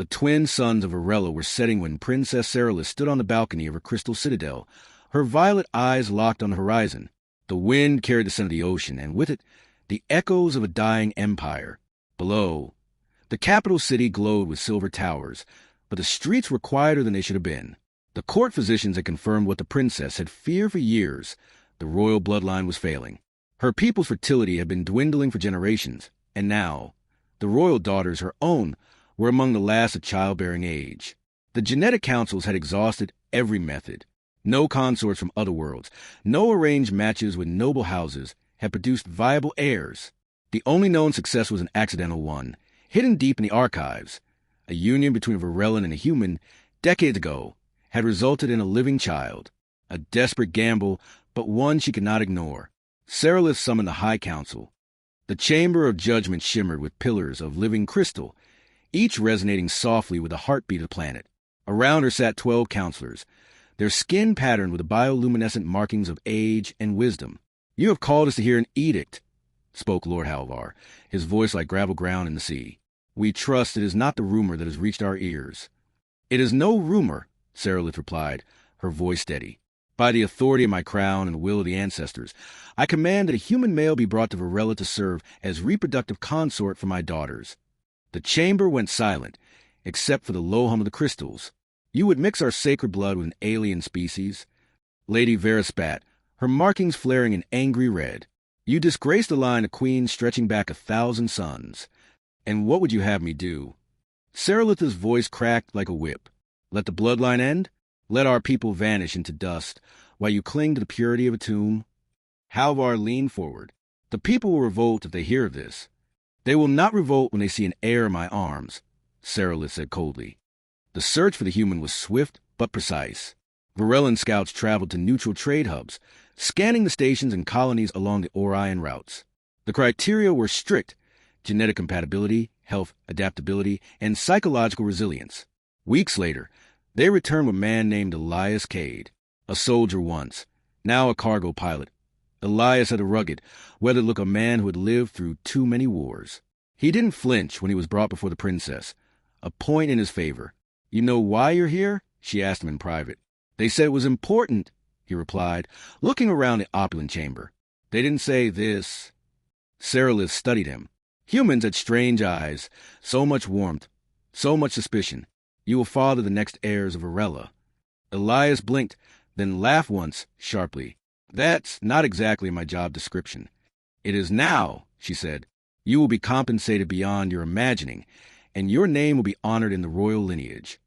The twin suns of Virella were setting when Princess Seralith stood on the balcony of her crystal citadel, her violet eyes locked on the horizon. The wind carried the scent of the ocean, and with it, the echoes of a dying empire. Below, the capital city glowed with silver towers, but the streets were quieter than they should have been. The court physicians had confirmed what the princess had feared for years. The royal bloodline was failing. Her people's fertility had been dwindling for generations, and now, the royal daughters, her own, were among the last of childbearing age. The genetic councils had exhausted every method. No consorts from other worlds, no arranged matches with noble houses had produced viable heirs. The only known success was an accidental one, hidden deep in the archives. A union between a Virellan and a human, decades ago, had resulted in a living child. A desperate gamble, but one she could not ignore. Seralith summoned the High Council. The chamber of judgment shimmered with pillars of living crystal, each resonating softly with the heartbeat of the planet. Around her sat 12 counselors, their skin patterned with the bioluminescent markings of age and wisdom. "You have called us to hear an edict," spoke Lord Halvar, his voice like gravel ground in the sea. "We trust it is not the rumor that has reached our ears." "It is no rumor," Seralith replied, her voice steady. "By the authority of my crown and the will of the ancestors, I command that a human male be brought to Virella to serve as reproductive consort for my daughters." The chamber went silent, except for the low hum of the crystals. "You would mix our sacred blood with an alien species." Lady Vera spat, her markings flaring in angry red. "You disgrace the line of queens stretching back 1,000 suns. And what would you have me do?" Seralith's voice cracked like a whip. "Let the bloodline end? Let our people vanish into dust, while you cling to the purity of a tomb?" Halvar leaned forward. "The people will revolt if they hear of this." "They will not revolt when they see an heir in my arms," Seralith said coldly. The search for the human was swift but precise. Virellan scouts traveled to neutral trade hubs, scanning the stations and colonies along the Orion routes. The criteria were strict: genetic compatibility, health adaptability, and psychological resilience. Weeks later, they returned with a man named Elias Kade, a soldier once, now a cargo pilot. Elias had a rugged, weathered-look, a man who had lived through too many wars. He didn't flinch when he was brought before the princess, a point in his favor. "You know why you're here?" she asked him in private. "They said it was important," he replied, looking around the opulent chamber. "They didn't say this." Seralith studied him. Humans had strange eyes, so much warmth, so much suspicion. "You will father the next heirs of Virella." Elias blinked, then laughed once, sharply. "That's not exactly my job description." "It is now," she said. "You will be compensated beyond your imagining, and your name will be honored in the royal lineage."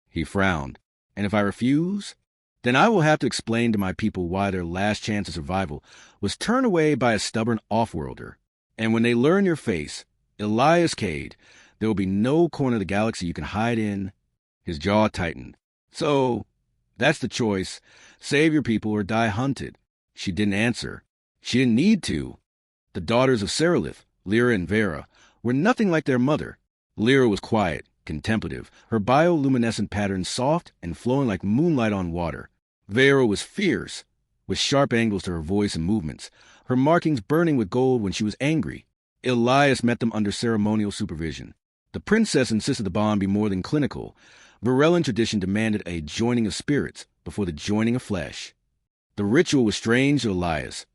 He frowned. "And if I refuse? Then I will have to explain to my people why their last chance of survival was turned away by a stubborn off-worlder. And when they learn your face, Elias Kade, there will be no corner of the galaxy you can hide in." His jaw tightened. "So, that's the choice. Save your people or die hunted." She didn't answer. She didn't need to. The daughters of Seralith, Lyra and Vera, were nothing like their mother. Lyra was quiet, contemplative, her bioluminescent patterns soft and flowing like moonlight on water. Vera was fierce, with sharp angles to her voice and movements, her markings burning with gold when she was angry. Elias met them under ceremonial supervision. The princess insisted the bond be more than clinical. Virellan tradition demanded a joining of spirits before the joining of flesh. The ritual was strange to Elias.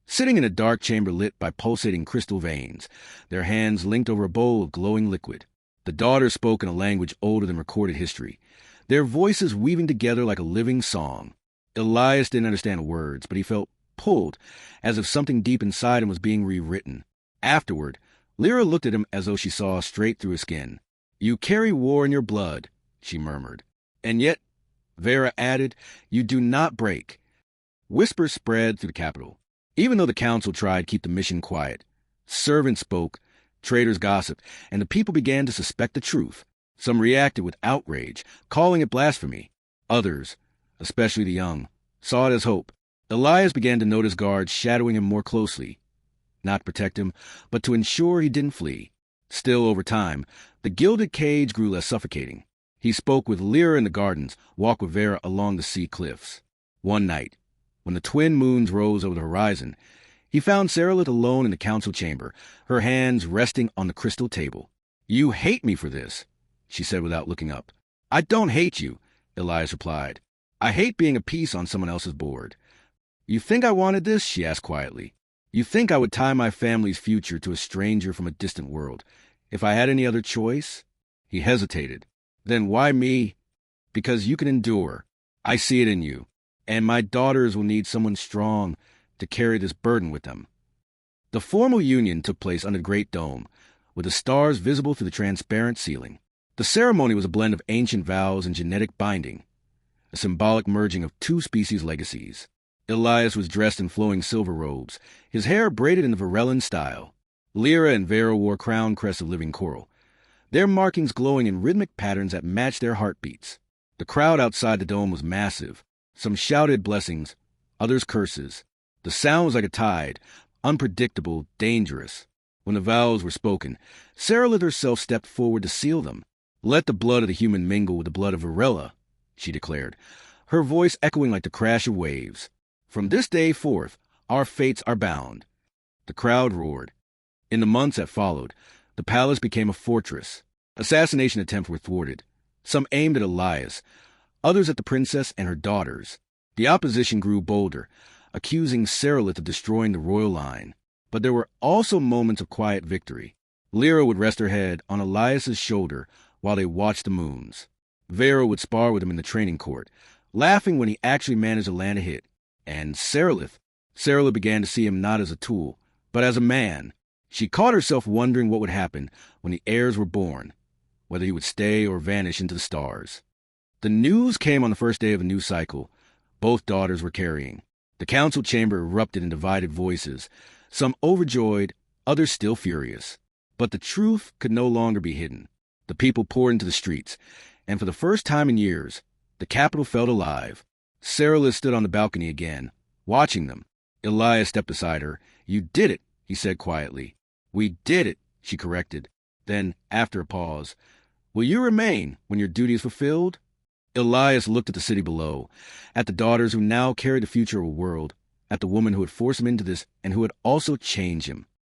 Sitting in a dark chamber lit by pulsating crystal veins, their hands linked over a bowl of glowing liquid. The daughters spoke in a language older than recorded history, their voices weaving together like a living song. Elias didn't understand the words, but he felt pulled, as if something deep inside him was being rewritten. Afterward, Lyra looked at him as though she saw straight through his skin. "You carry war in your blood," she murmured. "And yet," Vera added, "you do not break." Whispers spread through the capital. Even though the council tried to keep the mission quiet, servants spoke, traders gossiped, and the people began to suspect the truth. Some reacted with outrage, calling it blasphemy. Others, especially the young, saw it as hope. Elias began to notice guards shadowing him more closely, not to protect him, but to ensure he didn't flee. Still, over time, the gilded cage grew less suffocating. He spoke with Lyra in the gardens, walked with Vera along the sea cliffs. One night, when the twin moons rose over the horizon, he found Seralith alone in the council chamber, her hands resting on the crystal table. "You hate me for this," she said without looking up. I don't hate you, Elias replied. I hate being a piece on someone else's board. You think I wanted this? She asked quietly. You think I would tie my family's future to a stranger from a distant world? If I had any other choice? He hesitated. Then why me? Because you can endure. I see it in you. And my daughters will need someone strong to carry this burden with them. The formal union took place under the Great Dome, with the stars visible through the transparent ceiling. The ceremony was a blend of ancient vows and genetic binding, a symbolic merging of two species' legacies. Elias was dressed in flowing silver robes, his hair braided in the Virellan style. Lyra and Vera wore crown crests of living coral, their markings glowing in rhythmic patterns that matched their heartbeats. The crowd outside the dome was massive. Some shouted blessings, others curses. The sound was like a tide, unpredictable, dangerous. When the vows were spoken, Seralith herself stepped forward to seal them. Let the blood of the human mingle with the blood of Virella, she declared, her voice echoing like the crash of waves. From this day forth, our fates are bound. The crowd roared. In the months that followed, the palace became a fortress. Assassination attempts were thwarted. Some aimed at Elias, others at the princess and her daughters. The opposition grew bolder, accusing Seralith of destroying the royal line. But there were also moments of quiet victory. Lyra would rest her head on Elias's shoulder while they watched the moons. Vera would spar with him in the training court, laughing when he actually managed to land a hit. And Seralith began to see him not as a tool, but as a man. She caught herself wondering what would happen when the heirs were born, whether he would stay or vanish into the stars. The news came on the first day of a new cycle. Both daughters were carrying. The council chamber erupted in divided voices, some overjoyed, others still furious. But the truth could no longer be hidden. The people poured into the streets, and for the first time in years, the capital felt alive. Seralith stood on the balcony again, watching them. Elias stepped beside her. You did it, he said quietly. We did it, she corrected. Then, after a pause, will you remain when your duty is fulfilled? Elias looked at the city below, at the daughters who now carried the future of a world, at the woman who had forced him into this and who had also changed him.